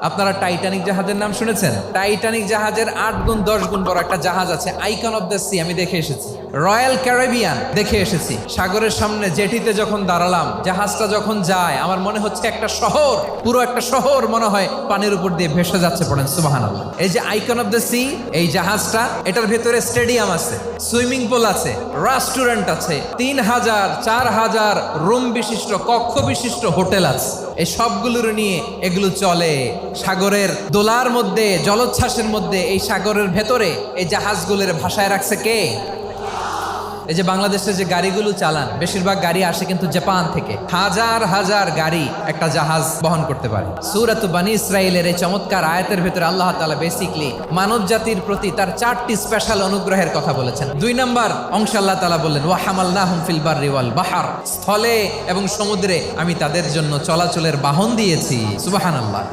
আপনারা টাইটানিক জাহাজের নাম শুনেছেন? টাইটানিক জাহাজের 8 গুণ 10 গুণ বড় একটা জাহাজ আছে, আইকন অফ দ্য সি, আমি দেখে এসেছি। রয়্যাল ক্যারিবিয়ান দেখে এসেছি। সাগরের সামনে জেটিতে যখন দাঁড়ালাম, জাহাজটা যখন যায়, আমার মনে হচ্ছে একটা শহর, পুরো একটা শহর মনে হয় পানির উপর দিয়ে ভেসে যাচ্ছে। পড়েন সুবহানাল্লাহ। এই যে আইকন অফ দ্য সি, এই জাহাজটা, এটার ভেতরে স্টেডিয়াম আছে, সুইমিং পুল আছে, রেস্টুরেন্ট আছে, 3000 4000 রুম বিশিষ্ট, কক্ষ বিশিষ্ট হোটেল আছে। এই সবগুলোর নিয়ে এগুলো চলে সাগরের দোলার মধ্যে, জলোচ্ছ্বাসের মধ্যে। এই সাগরের ভেতরে এই জাহাজগুলোর ভাষায় রাখছে কে? এই যে বাংলাদেশে যে গাড়িগুলো চালান, বেশিরভাগ গাড়ি আসে কিন্তু জাপান থেকে। হাজার হাজার গাড়ি একটা জাহাজ বহন করতে পারে। সূরাত বনী ইসরাঈলের এই চমৎকার আয়াতের ভেতরে আল্লাহ তাআলা বেসিক্যালি মানব জাতির প্রতি তার 4টি স্পেশাল অনুগ্রহের কথা বলেছেন। 2 নম্বর অংশে আল্লাহ তাআলা বললেন, ওয়া হামালনাহুম ফিল বাররি ওয়াল বাহর, স্থলে এবং সমুদ্রে আমি তাদের জন্য চলাচলের বাহন দিয়েছি। সুবহানাল্লাহ।